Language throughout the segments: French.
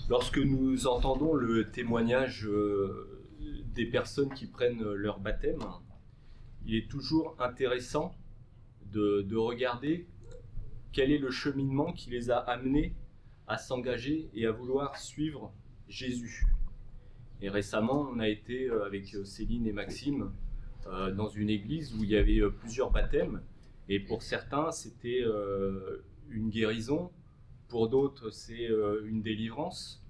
Lorsque nous entendons le témoignage des personnes qui prennent leur baptême, il est toujours intéressant de regarder quel est le cheminement qui les a amenés à s'engager et à vouloir suivre Jésus. Et récemment, on a été avec Céline et Maxime dans une église où il y avait plusieurs baptêmes. Et pour certains, c'était une guérison. Pour d'autres, c'est une délivrance.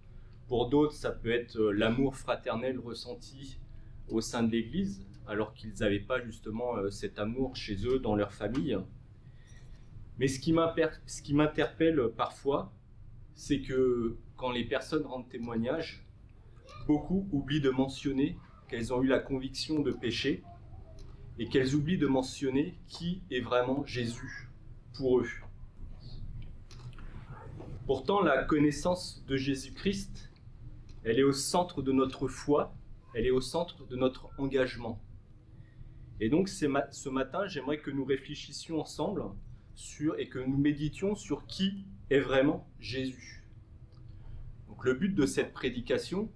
Pour d'autres, ça peut être l'amour fraternel ressenti au sein de l'église, alors qu'ils n'avaient pas justement cet amour chez eux, dans leur famille. Mais ce qui m'interpelle parfois, c'est que quand les personnes rendent témoignage, beaucoup oublient de mentionner qu'elles ont eu la conviction de pécher et qu'elles oublient de mentionner qui est vraiment Jésus pour eux. Pourtant, la connaissance de Jésus-Christ, elle est au centre de notre foi, elle est au centre de notre engagement. Et donc, ce matin, j'aimerais que nous réfléchissions ensemble et que nous méditions sur qui est vraiment Jésus. Donc, le but de cette prédication,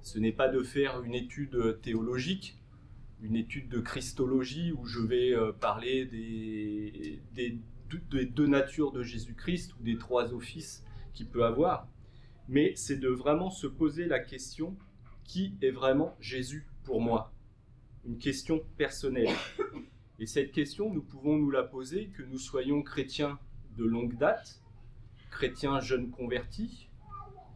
ce n'est pas de faire une étude théologique, une étude de christologie où je vais parler des deux natures de Jésus-Christ ou des trois offices qu'il peut avoir, mais c'est de vraiment se poser la question « Qui est vraiment Jésus pour moi ?» Une question personnelle. Et cette question, nous pouvons nous la poser que nous soyons chrétiens de longue date, chrétiens jeunes convertis,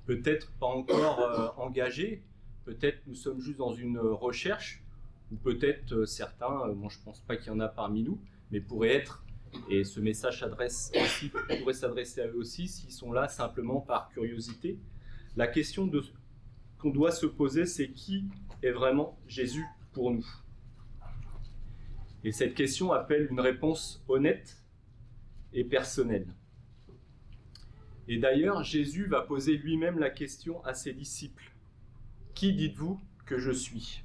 peut-être pas encore engagés, peut-être nous sommes juste dans une recherche, ou peut-être certains, bon, je ne pense pas qu'il y en a parmi nous, mais pourraient être, et ce message pourrait s'adresser à eux aussi s'ils sont là simplement par curiosité. La question qu'on doit se poser, c'est qui est vraiment Jésus pour nous? Et cette question appelle une réponse honnête et personnelle. Et d'ailleurs, Jésus va poser lui-même la question à ses disciples. Qui dites-vous que je suis?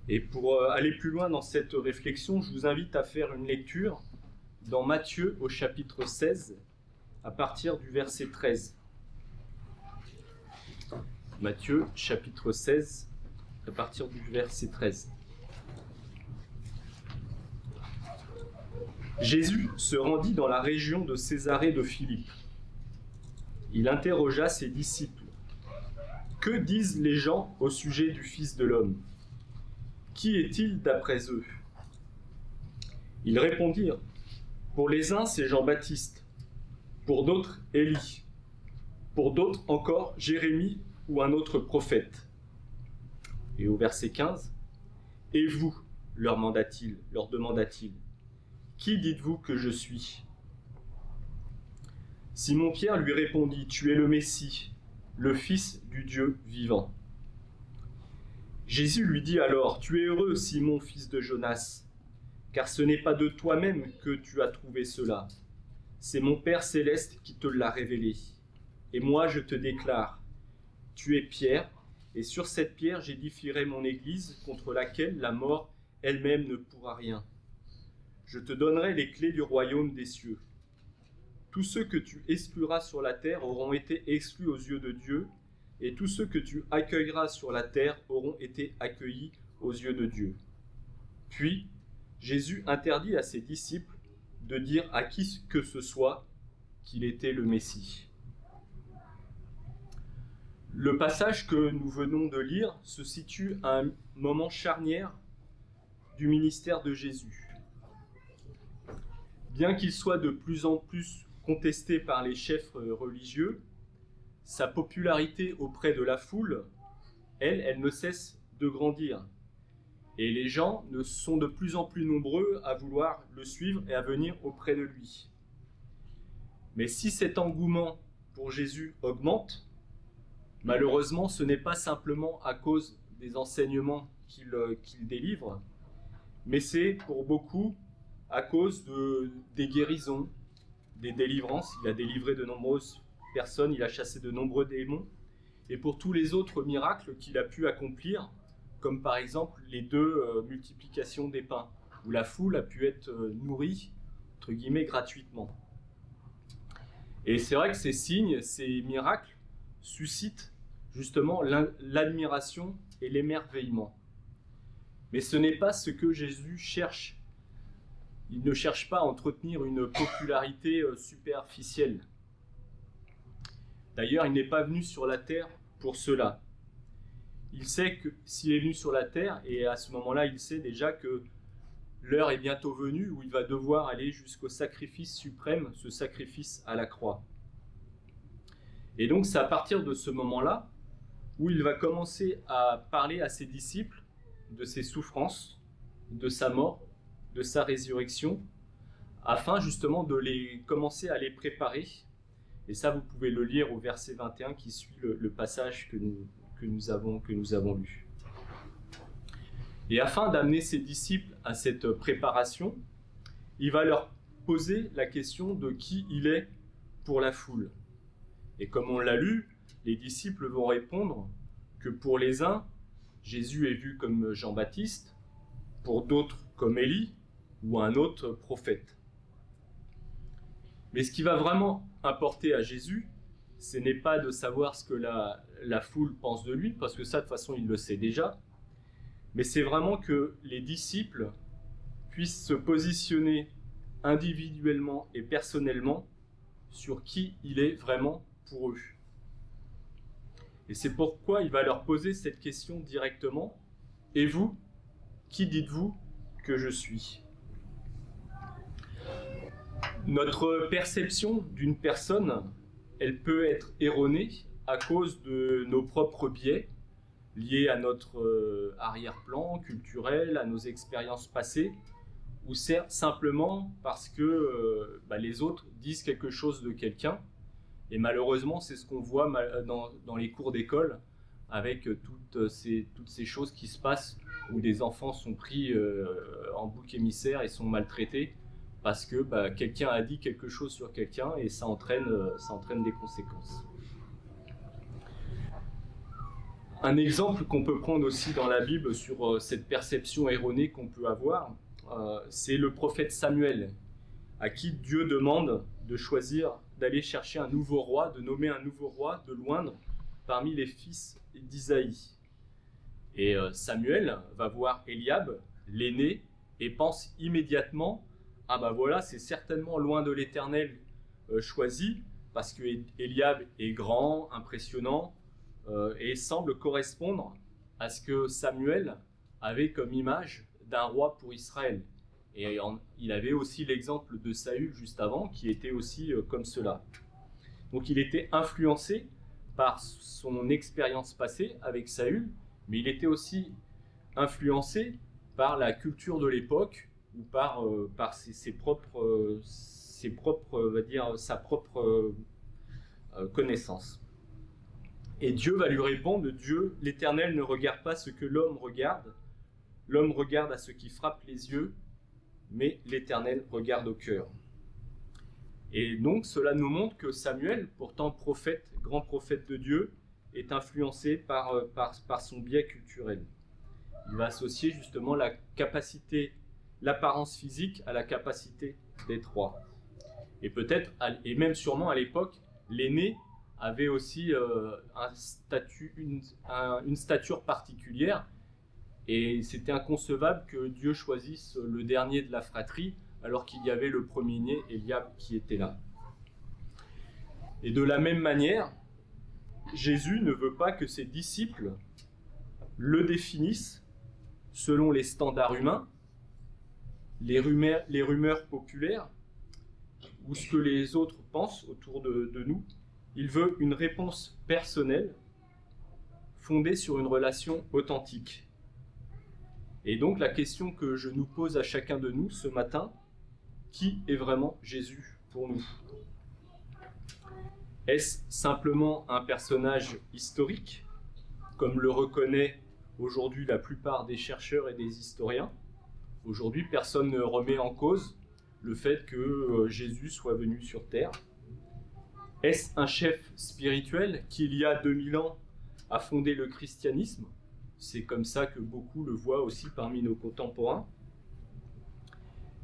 Et pour aller plus loin dans cette réflexion, je vous invite à faire une lecture dans Matthieu au chapitre 16, à partir du verset 13. Matthieu, chapitre 16, à partir du verset 13. Jésus se rendit dans la région de Césarée de Philippe. Il interrogea ses disciples. « Que disent les gens au sujet du Fils de l'homme ? Qui est-il d'après eux ?» Ils répondirent. « Pour les uns, c'est Jean-Baptiste. Pour d'autres, Élie. Pour d'autres encore, Jérémie ou un autre prophète. » Et au verset 15, « Et vous, leur demanda-t-il, qui dites-vous que je suis ? » Simon-Pierre lui répondit, « Tu es le Messie, le Fils du Dieu vivant. » Jésus lui dit alors, « Tu es heureux, Simon, fils de Jonas, car ce n'est pas de toi-même que tu as trouvé cela. C'est mon Père céleste qui te l'a révélé. Et moi, je te déclare, tu es Pierre, et sur cette pierre j'édifierai mon église contre laquelle la mort elle-même ne pourra rien. Je te donnerai les clés du royaume des cieux. Tous ceux que tu excluras sur la terre auront été exclus aux yeux de Dieu, et tous ceux que tu accueilleras sur la terre auront été accueillis aux yeux de Dieu. » Puis, Jésus interdit à ses disciples de dire à qui que ce soit qu'il était le Messie. Le passage que nous venons de lire se situe à un moment charnière du ministère de Jésus. Bien qu'il soit de plus en plus contesté par les chefs religieux, sa popularité auprès de la foule, elle ne cesse de grandir. Et les gens sont de plus en plus nombreux à vouloir le suivre et à venir auprès de lui. Mais si cet engouement pour Jésus augmente, malheureusement, ce n'est pas simplement à cause des enseignements qu'il délivre, mais c'est pour beaucoup à cause des guérisons, des délivrances. Il a délivré de nombreuses personnes, il a chassé de nombreux démons, et pour tous les autres miracles qu'il a pu accomplir, comme par exemple les 2 multiplications des pains, où la foule a pu être nourrie, entre guillemets, gratuitement. Et c'est vrai que ces signes, ces miracles, suscite justement l'admiration et l'émerveillement. Mais ce n'est pas ce que Jésus cherche. Il ne cherche pas à entretenir une popularité superficielle. D'ailleurs, il n'est pas venu sur la terre pour cela. Il sait que s'il est venu sur la terre, et à ce moment-là, il sait déjà que l'heure est bientôt venue où il va devoir aller jusqu'au sacrifice suprême, ce sacrifice à la croix. Et donc, c'est à partir de ce moment-là où il va commencer à parler à ses disciples de ses souffrances, de sa mort, de sa résurrection, afin justement de commencer à les préparer. Et ça, vous pouvez le lire au verset 21 qui suit le passage que nous avons lu. Et afin d'amener ses disciples à cette préparation, il va leur poser la question de qui il est pour la foule. Et comme on l'a lu, les disciples vont répondre que pour les uns, Jésus est vu comme Jean-Baptiste, pour d'autres comme Élie ou un autre prophète. Mais ce qui va vraiment importer à Jésus, ce n'est pas de savoir ce que la foule pense de lui, parce que ça, de toute façon, il le sait déjà, mais c'est vraiment que les disciples puissent se positionner individuellement et personnellement sur qui il est vraiment pour eux. Et c'est pourquoi il va leur poser cette question directement. Et vous, qui dites-vous que je suis ? Notre perception d'une personne, elle peut être erronée à cause de nos propres biais, liés à notre arrière-plan culturel, à nos expériences passées, ou simplement parce que les autres disent quelque chose de quelqu'un. Et malheureusement, c'est ce qu'on voit dans les cours d'école, avec toutes ces choses qui se passent, où des enfants sont pris en bouc émissaire et sont maltraités, parce que quelqu'un a dit quelque chose sur quelqu'un, et ça entraîne des conséquences. Un exemple qu'on peut prendre aussi dans la Bible sur cette perception erronée qu'on peut avoir, c'est le prophète Samuel, à qui Dieu demande de choisir, d'aller chercher un nouveau roi, de nommer un nouveau roi, de l'oindre parmi les fils d'Isaïe. Et Samuel va voir Eliab, l'aîné, et pense immédiatement « Ah ben voilà, c'est certainement loin de l'Éternel choisi, parce que Eliab est grand, impressionnant, et semble correspondre à ce que Samuel avait comme image d'un roi pour Israël. » Et il avait aussi l'exemple de Saül juste avant, qui était aussi comme cela. Donc il était influencé par son expérience passée avec Saül, mais il était aussi influencé par la culture de l'époque, ou par sa propre connaissance. Et Dieu va lui répondre, Dieu, l'Éternel ne regarde pas ce que l'homme regarde à ce qui frappe les yeux, mais l'Éternel regarde au cœur. Et donc cela nous montre que Samuel, pourtant prophète, grand prophète de Dieu, est influencé par son biais culturel. Il va associer justement la capacité, l'apparence physique à la capacité d'être roi. Et peut-être, et même sûrement à l'époque, l'aîné avait aussi une stature particulière, et c'était inconcevable que Dieu choisisse le dernier de la fratrie, alors qu'il y avait le premier-né, Eliab, qui était là. Et de la même manière, Jésus ne veut pas que ses disciples le définissent selon les standards humains, les rumeurs populaires, ou ce que les autres pensent autour de nous. Il veut une réponse personnelle, fondée sur une relation authentique. Et donc la question que je nous pose à chacun de nous ce matin, qui est vraiment Jésus pour nous ? Est-ce simplement un personnage historique, comme le reconnaît aujourd'hui la plupart des chercheurs et des historiens ? Aujourd'hui, personne ne remet en cause le fait que Jésus soit venu sur terre. Est-ce un chef spirituel qui, il y a 2000 ans, a fondé le christianisme ? C'est comme ça que beaucoup le voient aussi parmi nos contemporains.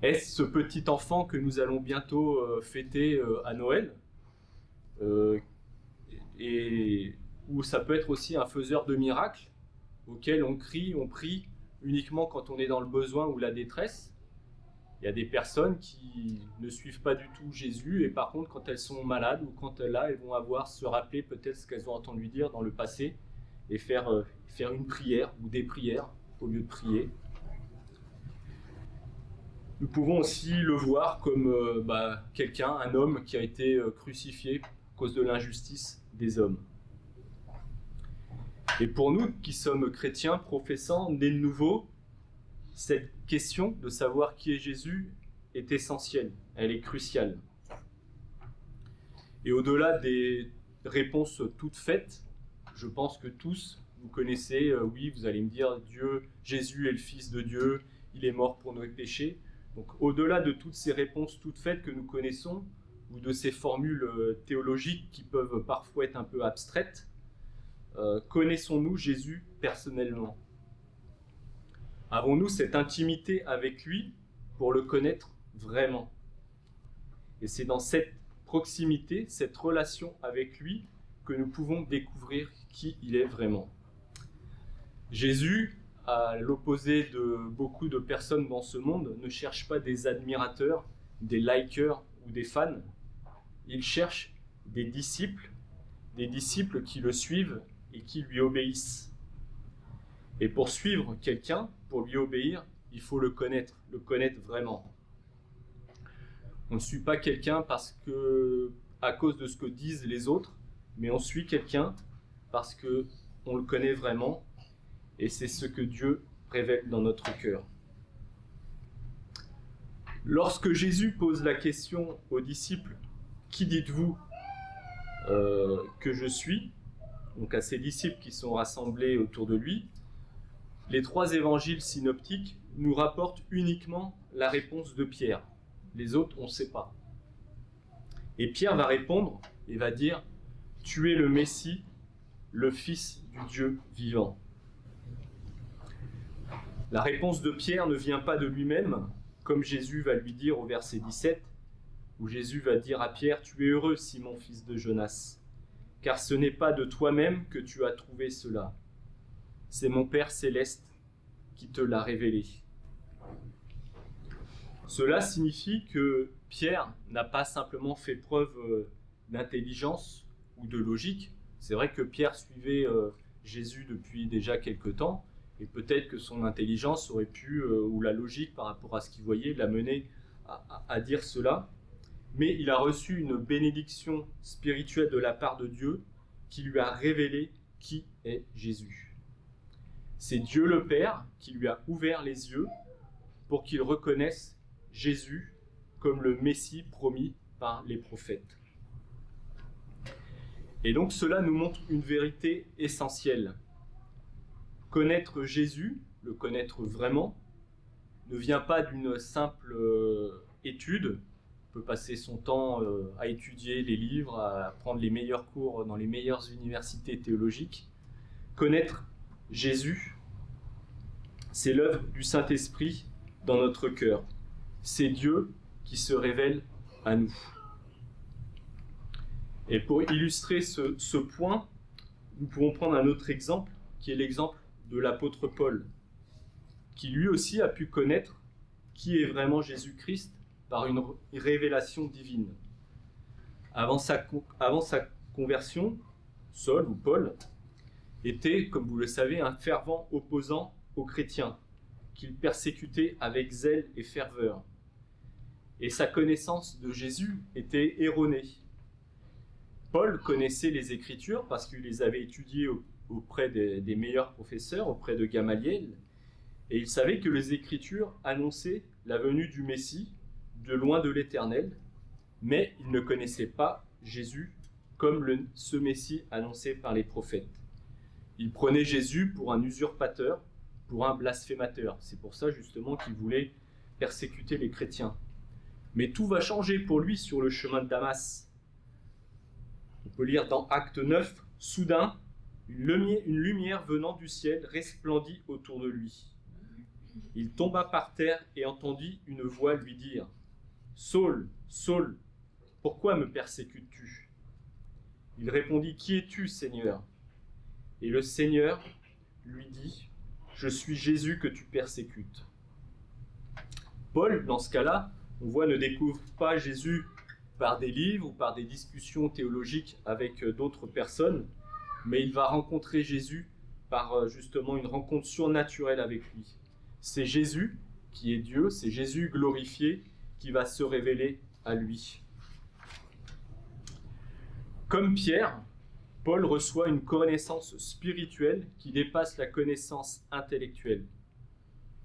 Est-ce ce petit enfant que nous allons bientôt fêter à Noël, et où ça peut être aussi un faiseur de miracles, auquel on crie, on prie uniquement quand on est dans le besoin ou la détresse. Il y a des personnes qui ne suivent pas du tout Jésus, et par contre, quand elles sont malades ou quand elles vont avoir se rappeler peut-être ce qu'elles ont entendu dire dans le passé et faire une prière ou des prières au lieu de prier. Nous pouvons aussi le voir comme quelqu'un, un homme qui a été crucifié à cause de l'injustice des hommes. Et pour nous qui sommes chrétiens, professants, nés de nouveau, cette question de savoir qui est Jésus est essentielle, elle est cruciale. Et au-delà des réponses toutes faites, je pense que tous, vous connaissez, oui, vous allez me dire, Jésus est le Fils de Dieu, il est mort pour nos péchés. Donc au-delà de toutes ces réponses toutes faites que nous connaissons, ou de ces formules théologiques qui peuvent parfois être un peu abstraites, connaissons-nous Jésus personnellement ? Avons-nous cette intimité avec lui pour le connaître vraiment ? Et c'est dans cette proximité, cette relation avec lui, que nous pouvons découvrir qui il est vraiment. Jésus, à l'opposé de beaucoup de personnes dans ce monde, ne cherche pas des admirateurs, des likers ou des fans. Il cherche des disciples qui le suivent et qui lui obéissent. Et pour suivre quelqu'un, pour lui obéir, il faut le connaître vraiment. On ne suit pas quelqu'un à cause de ce que disent les autres, mais on suit quelqu'un parce qu'on le connaît vraiment, et c'est ce que Dieu révèle dans notre cœur. Lorsque Jésus pose la question aux disciples, « Qui dites-vous que je suis ?» donc à ses disciples qui sont rassemblés autour de lui, les 3 évangiles synoptiques nous rapportent uniquement la réponse de Pierre. Les autres, on ne sait pas. Et Pierre va répondre et va dire « Tu es le Messie, le Fils du Dieu vivant ». La réponse de Pierre ne vient pas de lui-même, comme Jésus va lui dire au verset 17, où Jésus va dire à Pierre « Tu es heureux, Simon, fils de Jonas, car ce n'est pas de toi-même que tu as trouvé cela. C'est mon Père céleste qui te l'a révélé. » Cela signifie que Pierre n'a pas simplement fait preuve d'intelligence ou de logique. C'est vrai que Pierre suivait Jésus depuis déjà quelque temps, et peut-être que son intelligence aurait pu, ou la logique par rapport à ce qu'il voyait, l'amener à dire cela. Mais il a reçu une bénédiction spirituelle de la part de Dieu qui lui a révélé qui est Jésus. C'est Dieu le Père qui lui a ouvert les yeux pour qu'il reconnaisse Jésus comme le Messie promis par les prophètes. Et donc cela nous montre une vérité essentielle. Connaître Jésus, le connaître vraiment, ne vient pas d'une simple étude. On peut passer son temps à étudier les livres, à prendre les meilleurs cours dans les meilleures universités théologiques. Connaître Jésus, c'est l'œuvre du Saint-Esprit dans notre cœur. C'est Dieu qui se révèle à nous. Et pour illustrer ce point, nous pouvons prendre un autre exemple, qui est l'exemple de l'apôtre Paul, qui lui aussi a pu connaître qui est vraiment Jésus-Christ par une révélation divine. Avant sa conversion, Saul ou Paul était, comme vous le savez, un fervent opposant aux chrétiens, qu'il persécutait avec zèle et ferveur. Et sa connaissance de Jésus était erronée. Paul connaissait les Écritures parce qu'il les avait étudiées auprès des meilleurs professeurs, auprès de Gamaliel, et il savait que les Écritures annonçaient la venue du Messie de loin de l'Éternel, mais il ne connaissait pas Jésus comme ce Messie annoncé par les prophètes. Il prenait Jésus pour un usurpateur, pour un blasphémateur. C'est pour ça justement qu'il voulait persécuter les chrétiens. Mais tout va changer pour lui sur le chemin de Damas. On peut lire dans Acte 9, « Soudain, une lumière venant du ciel resplendit autour de lui. Il tomba par terre et entendit une voix lui dire « Saul, Saul, pourquoi me persécutes-tu » Il répondit, « Qui es-tu, Seigneur ?» Et le Seigneur lui dit, « Je suis Jésus que tu persécutes. » Paul, dans ce cas-là, on voit, ne découvre pas Jésus par des livres ou par des discussions théologiques avec d'autres personnes, mais il va rencontrer Jésus par justement une rencontre surnaturelle avec lui. C'est Jésus qui est Dieu, c'est Jésus glorifié qui va se révéler à lui. Comme Pierre, Paul reçoit une connaissance spirituelle qui dépasse la connaissance intellectuelle.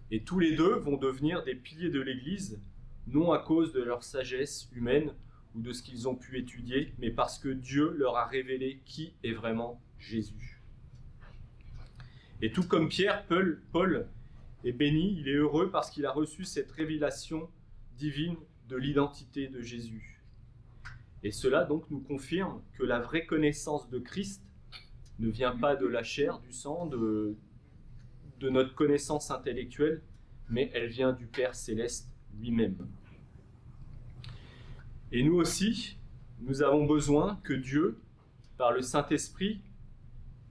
Et tous les deux vont devenir des piliers de l'Église, non à cause de leur sagesse humaine ou de ce qu'ils ont pu étudier, mais parce que Dieu leur a révélé qui est vraiment Jésus. Et tout comme Pierre, Paul est béni, il est heureux parce qu'il a reçu cette révélation divine de l'identité de Jésus. Et cela donc nous confirme que la vraie connaissance de Christ ne vient pas de la chair, du sang, de notre connaissance intellectuelle, mais elle vient du Père Céleste lui-même. Et nous aussi, nous avons besoin que Dieu, par le Saint-Esprit,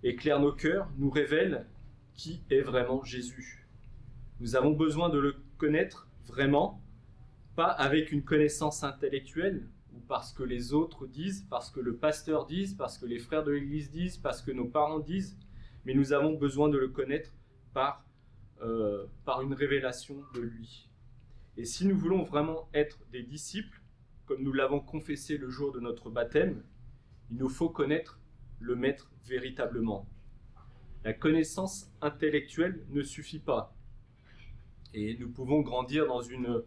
éclaire nos cœurs, nous révèle qui est vraiment Jésus. Nous avons besoin de le connaître vraiment, pas avec une connaissance intellectuelle, ou parce que les autres disent, parce que le pasteur dise, parce que les frères de l'Église disent, parce que nos parents disent, mais nous avons besoin de le connaître par une révélation de lui. Et si nous voulons vraiment être des disciples, comme nous l'avons confessé le jour de notre baptême, il nous faut connaître le Maître véritablement. La connaissance intellectuelle ne suffit pas. Et nous pouvons grandir dans une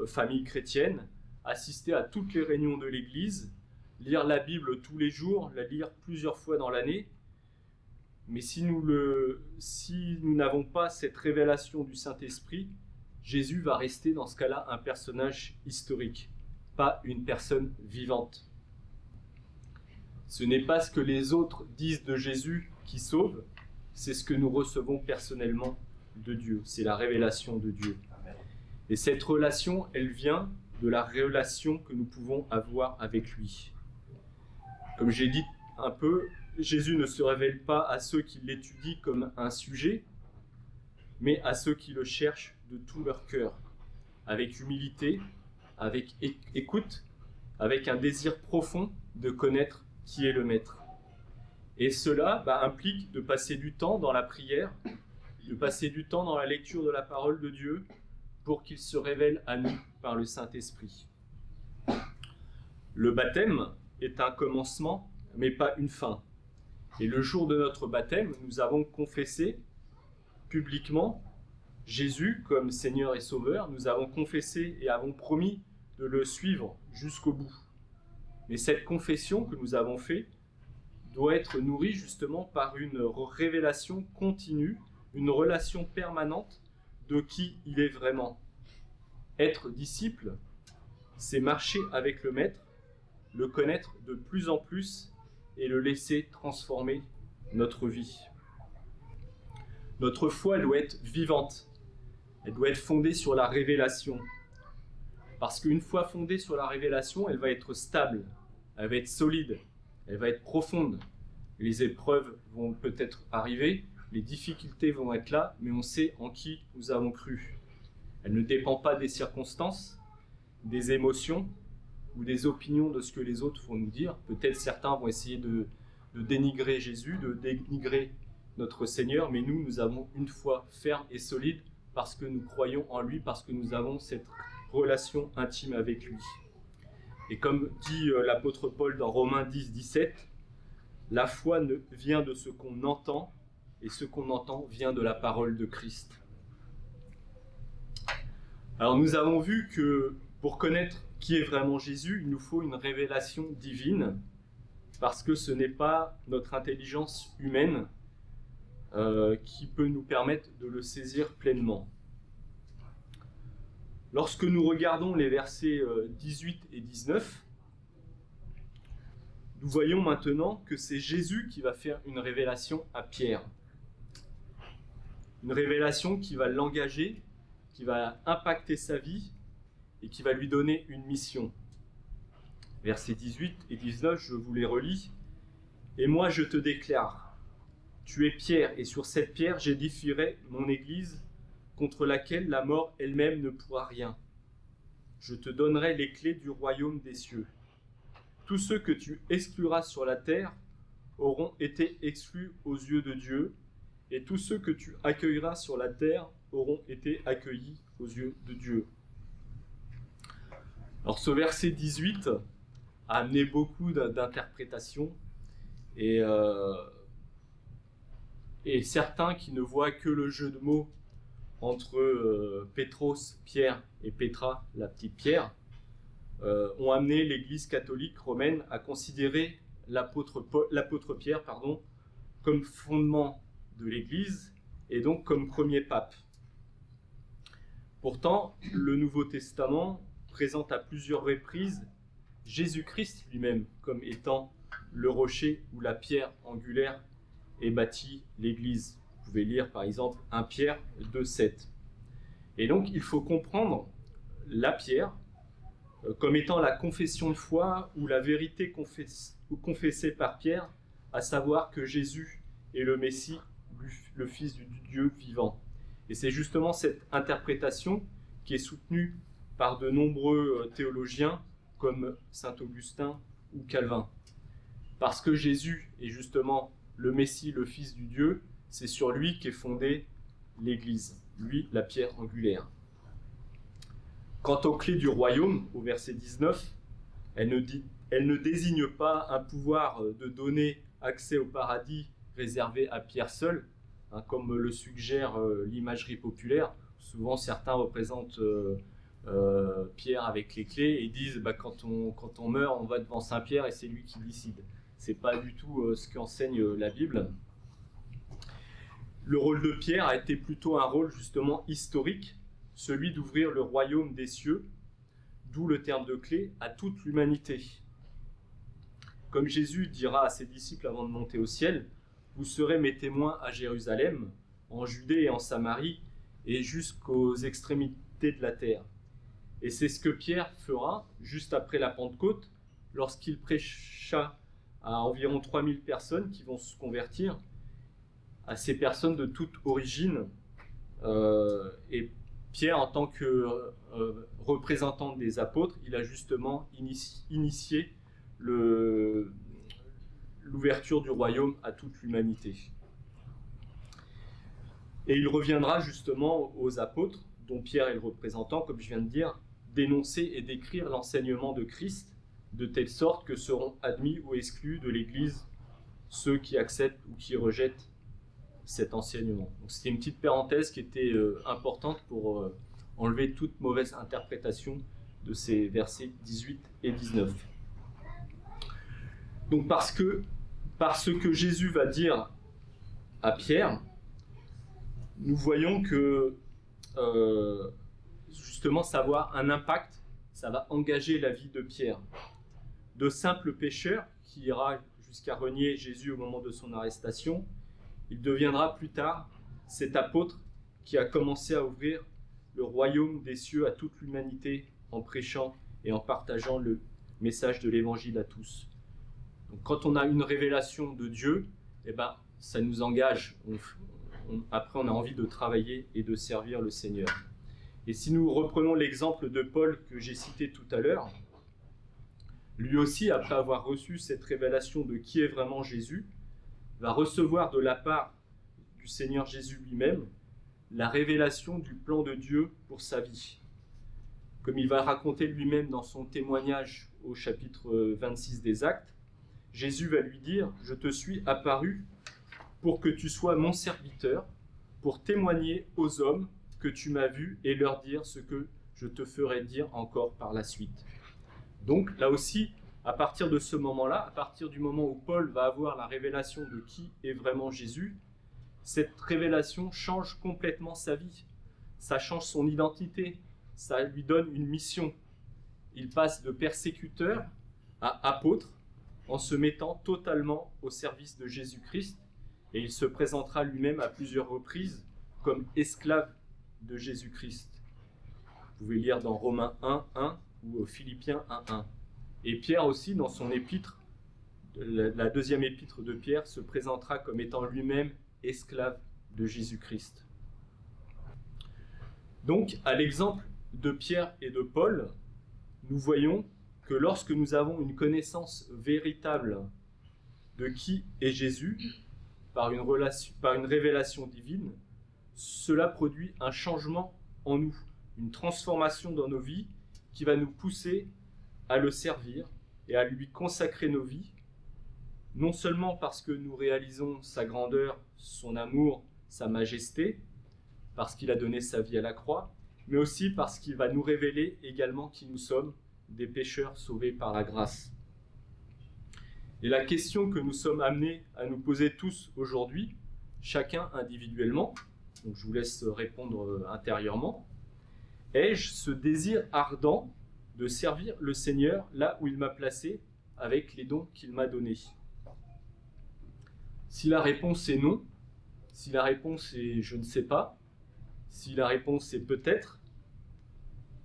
famille chrétienne, assister à toutes les réunions de l'Église, lire la Bible tous les jours, la lire plusieurs fois dans l'année. Mais si nous n'avons pas cette révélation du Saint-Esprit, Jésus va rester dans ce cas-là un personnage historique, pas une personne vivante. Ce n'est pas ce que les autres disent de Jésus qui sauve, c'est ce que nous recevons personnellement de Dieu, c'est la révélation de Dieu. Et cette relation, elle vient de la relation que nous pouvons avoir avec lui. Comme j'ai dit un peu, Jésus ne se révèle pas à ceux qui l'étudient comme un sujet, mais à ceux qui le cherchent de tout leur cœur, avec humilité, avec écoute, avec un désir profond de connaître qui est le Maître. Et cela implique de passer du temps dans la prière, de passer du temps dans la lecture de la parole de Dieu, pour qu'il se révèle à nous par le Saint-Esprit. Le baptême est un commencement, mais pas une fin. Et le jour de notre baptême, nous avons confessé publiquement Jésus comme Seigneur et Sauveur. Nous avons confessé et avons promis de le suivre jusqu'au bout. Mais cette confession que nous avons faite doit être nourrie justement par une révélation continue, une relation permanente de qui il est vraiment. Être disciple, c'est marcher avec le Maître, le connaître de plus en plus et le laisser transformer notre vie. Notre foi doit être vivante, elle doit être fondée sur la révélation. Parce qu'une fois fondée sur la révélation, elle va être stable, elle va être solide, elle va être profonde. Les épreuves vont peut-être arriver, les difficultés vont être là, mais on sait en qui nous avons cru. Elle ne dépend pas des circonstances, des émotions ou des opinions de ce que les autres vont nous dire. Peut-être certains vont essayer de dénigrer Jésus, de dénigrer notre Seigneur, mais nous avons une foi ferme et solide parce que nous croyons en lui, parce que nous avons cette relation intime avec lui. Et comme dit l'apôtre Paul dans Romains 10, 17, la foi vient de ce qu'on entend, et ce qu'on entend vient de la parole de Christ. Alors nous avons vu que pour connaître qui est vraiment Jésus, il nous faut une révélation divine, parce que ce n'est pas notre intelligence humaine qui peut nous permettre de le saisir pleinement. Lorsque nous regardons les versets 18 et 19, nous voyons maintenant que c'est Jésus qui va faire une révélation à Pierre. Une révélation qui va l'engager, qui va impacter sa vie et qui va lui donner une mission. Versets 18 et 19, je vous les relis. Et moi je te déclare, tu es Pierre, et sur cette pierre j'édifierai mon église, contre laquelle la mort elle-même ne pourra rien. Je te donnerai les clés du royaume des cieux. Tous ceux que tu excluras sur la terre auront été exclus aux yeux de Dieu, et tous ceux que tu accueilleras sur la terre auront été accueillis aux yeux de Dieu. Alors ce verset 18 a amené beaucoup d'interprétations, et certains qui ne voient que le jeu de mots entre Pétros, Pierre, et Pétra, la petite Pierre, ont amené l'Église catholique romaine à considérer l'apôtre Pierre comme fondement de l'Église et donc comme premier pape. Pourtant, le Nouveau Testament présente à plusieurs reprises Jésus-Christ lui-même comme étant le rocher où la pierre angulaire est bâtie l'Église. Vous pouvez lire par exemple 1 Pierre 2,7. Et donc il faut comprendre la pierre comme étant la confession de foi ou la vérité confessée par Pierre, à savoir que Jésus est le Messie, le Fils du Dieu vivant. Et c'est justement cette interprétation qui est soutenue par de nombreux théologiens comme saint Augustin ou Calvin. Parce que Jésus est justement le Messie, le Fils du Dieu, c'est sur lui qu'est fondée l'Église, lui, la pierre angulaire. Quant aux clés du royaume, au verset 19, elle ne désigne pas un pouvoir de donner accès au paradis réservé à Pierre seul, comme le suggère l'imagerie populaire. Souvent, certains représentent Pierre avec les clés et disent quand on meurt, on va devant Saint-Pierre et c'est lui qui décide. Ce n'est pas du tout ce qu'enseigne la Bible. Le rôle de Pierre a été plutôt un rôle justement historique, celui d'ouvrir le royaume des cieux, d'où le terme de clé, à toute l'humanité. Comme Jésus dira à ses disciples avant de monter au ciel, vous serez mes témoins à Jérusalem, en Judée et en Samarie, et jusqu'aux extrémités de la terre. Et c'est ce que Pierre fera juste après la Pentecôte, lorsqu'il prêcha à environ 3000 personnes qui vont se convertir, à ces personnes de toute origine. Et Pierre, en tant que représentant des apôtres, il a justement initié l'ouverture du royaume à toute l'humanité. Et il reviendra justement aux apôtres, dont Pierre est le représentant, comme je viens de dire, d'énoncer et d'écrire l'enseignement de Christ, de telle sorte que seront admis ou exclus de l'Église ceux qui acceptent ou qui rejettent cet enseignement. Donc c'était une petite parenthèse qui était importante pour enlever toute mauvaise interprétation de ces versets 18 et 19. Donc parce que Jésus va dire à Pierre, nous voyons que justement ça va avoir un impact, ça va engager la vie de Pierre. De simple pécheur qui ira jusqu'à renier Jésus au moment de son arrestation, il deviendra plus tard cet apôtre qui a commencé à ouvrir le royaume des cieux à toute l'humanité en prêchant et en partageant le message de l'évangile à tous. Donc quand on a une révélation de Dieu, ça nous engage. Après, on a envie de travailler et de servir le Seigneur. Et si nous reprenons l'exemple de Paul que j'ai cité tout à l'heure, lui aussi, après avoir reçu cette révélation de qui est vraiment Jésus, va recevoir de la part du Seigneur Jésus lui-même la révélation du plan de Dieu pour sa vie. Comme il va raconter lui-même dans son témoignage au chapitre 26 des Actes, Jésus va lui dire « Je te suis apparu pour que tu sois mon serviteur, pour témoigner aux hommes que tu m'as vu et leur dire ce que je te ferai dire encore par la suite. » Donc là aussi, à partir de ce moment-là, à partir du moment où Paul va avoir la révélation de qui est vraiment Jésus, cette révélation change complètement sa vie. Ça change son identité, ça lui donne une mission. Il passe de persécuteur à apôtre en se mettant totalement au service de Jésus-Christ, et il se présentera lui-même à plusieurs reprises comme esclave de Jésus-Christ. Vous pouvez lire dans Romains 1:1 ou Philippiens 1:1. Et Pierre aussi, dans son épître la deuxième épître de Pierre se présentera comme étant lui-même esclave de Jésus-Christ. Donc, à l'exemple de Pierre et de Paul, nous voyons que lorsque nous avons une connaissance véritable de qui est Jésus, par une révélation divine, cela produit un changement en nous, une transformation dans nos vies qui va nous pousser à le servir et à lui consacrer nos vies, non seulement parce que nous réalisons sa grandeur, son amour, sa majesté, parce qu'il a donné sa vie à la croix, mais aussi parce qu'il va nous révéler également qui nous sommes, des pécheurs sauvés par la grâce. Et la question que nous sommes amenés à nous poser tous aujourd'hui, chacun individuellement, donc je vous laisse répondre intérieurement, ai-je ce désir ardent de servir le Seigneur là où il m'a placé avec les dons qu'il m'a donnés? Si la réponse est non, si la réponse est je ne sais pas, si la réponse est peut-être,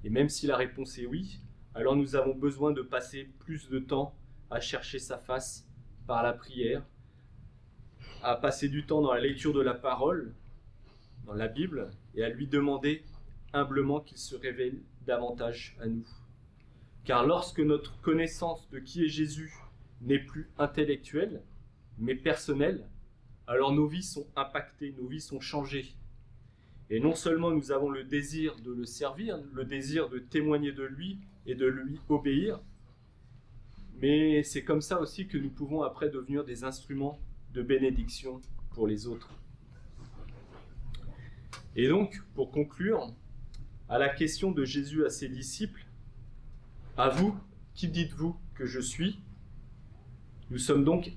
et même si la réponse est oui, alors nous avons besoin de passer plus de temps à chercher sa face par la prière, à passer du temps dans la lecture de la parole, dans la Bible, et à lui demander humblement qu'il se révèle davantage à nous. Car lorsque notre connaissance de qui est Jésus n'est plus intellectuelle, mais personnelle, alors nos vies sont impactées, nos vies sont changées. Et non seulement nous avons le désir de le servir, le désir de témoigner de lui et de lui obéir, mais c'est comme ça aussi que nous pouvons après devenir des instruments de bénédiction pour les autres. Et donc, pour conclure, à la question de Jésus à ses disciples, « À vous, qui dites-vous que je suis ?» Nous sommes donc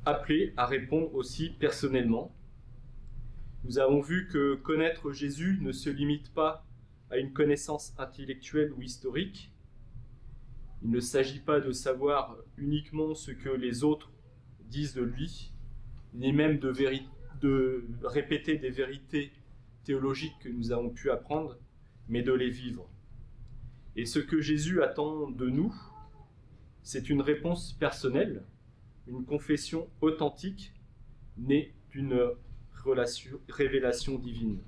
appelés à répondre aussi personnellement. Nous avons vu que connaître Jésus ne se limite pas à une connaissance intellectuelle ou historique. Il ne s'agit pas de savoir uniquement ce que les autres disent de lui, ni même de répéter des vérités théologiques que nous avons pu apprendre, mais de les vivre. Et ce que Jésus attend de nous, c'est une réponse personnelle, une confession authentique, née d'une révélation divine.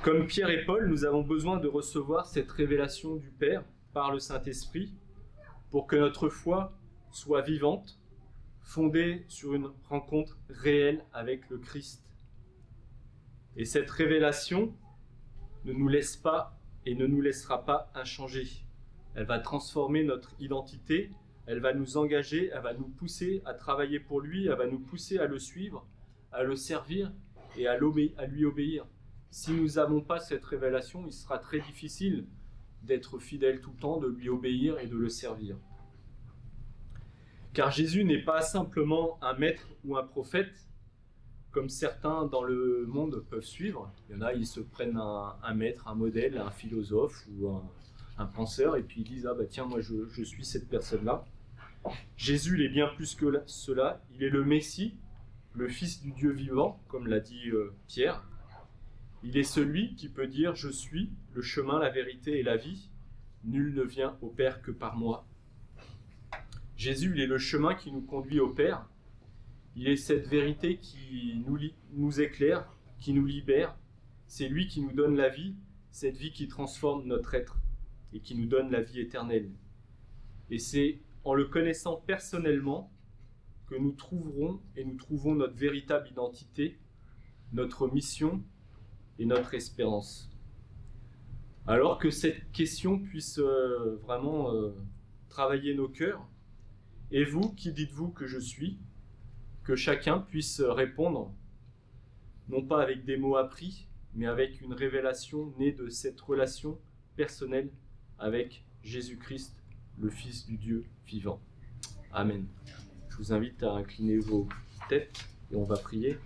Comme Pierre et Paul, nous avons besoin de recevoir cette révélation du Père par le Saint-Esprit pour que notre foi soit vivante, fondée sur une rencontre réelle avec le Christ. Et cette révélation ne nous laisse pas et ne nous laissera pas inchangés. Elle va transformer notre identité, elle va nous engager, elle va nous pousser à travailler pour lui, elle va nous pousser à le suivre, à le servir et à lui obéir. Si nous n'avons pas cette révélation, il sera très difficile d'être fidèle tout le temps, de lui obéir et de le servir. Car Jésus n'est pas simplement un maître ou un prophète, comme certains dans le monde peuvent suivre. Il y en a, ils se prennent un maître, un modèle, un philosophe ou un penseur, et puis ils disent « Ah bah tiens, moi je suis cette personne-là ». Jésus, il est bien plus que cela. Il est le Messie, le Fils du Dieu vivant, comme l'a dit Pierre. Il est celui qui peut dire « Je suis le chemin, la vérité et la vie. Nul ne vient au Père que par moi. » Jésus, il est le chemin qui nous conduit au Père. Il est cette vérité qui nous éclaire, qui nous libère. C'est lui qui nous donne la vie, cette vie qui transforme notre être et qui nous donne la vie éternelle. Et c'est en le connaissant personnellement que nous trouverons et nous trouvons notre véritable identité, notre mission et notre espérance. Alors que cette question puisse vraiment travailler nos cœurs. Et vous, qui dites-vous que je suis ? Que chacun puisse répondre, non pas avec des mots appris, mais avec une révélation née de cette relation personnelle avec Jésus-Christ, le Fils du Dieu vivant. Amen. Je vous invite à incliner vos têtes et on va prier.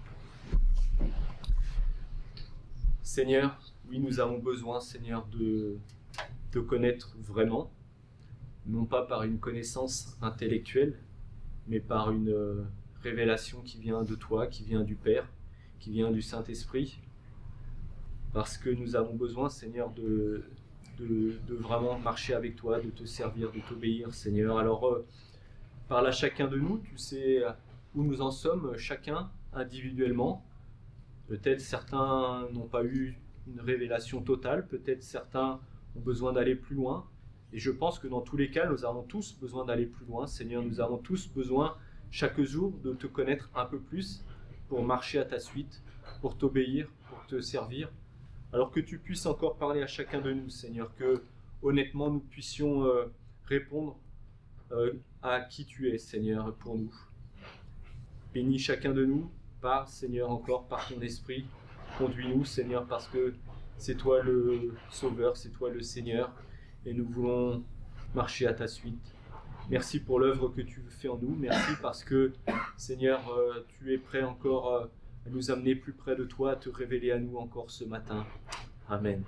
Seigneur, oui, nous avons besoin, Seigneur, de te connaître vraiment, non pas par une connaissance intellectuelle, mais par une révélation qui vient de toi, qui vient du Père, qui vient du Saint-Esprit, parce que nous avons besoin, Seigneur, de vraiment marcher avec toi, de te servir, de t'obéir, Seigneur. Alors, Parle à chacun de nous, tu sais où nous en sommes, chacun individuellement. Peut-être certains n'ont pas eu une révélation totale, peut-être certains ont besoin d'aller plus loin. Et je pense que dans tous les cas, nous avons tous besoin d'aller plus loin. Seigneur, nous avons tous besoin chaque jour de te connaître un peu plus pour marcher à ta suite, pour t'obéir, pour te servir. Alors que tu puisses encore parler à chacun de nous, Seigneur, que honnêtement nous puissions répondre à qui tu es, Seigneur, pour nous. Bénis chacun de nous, parle, Seigneur, encore par ton esprit. Conduis-nous, Seigneur, parce que c'est toi le Sauveur, c'est toi le Seigneur, et nous voulons marcher à ta suite. Merci pour l'œuvre que tu fais en nous. Merci parce que, Seigneur, tu es prêt encore à nous amener plus près de toi, à te révéler à nous encore ce matin. Amen.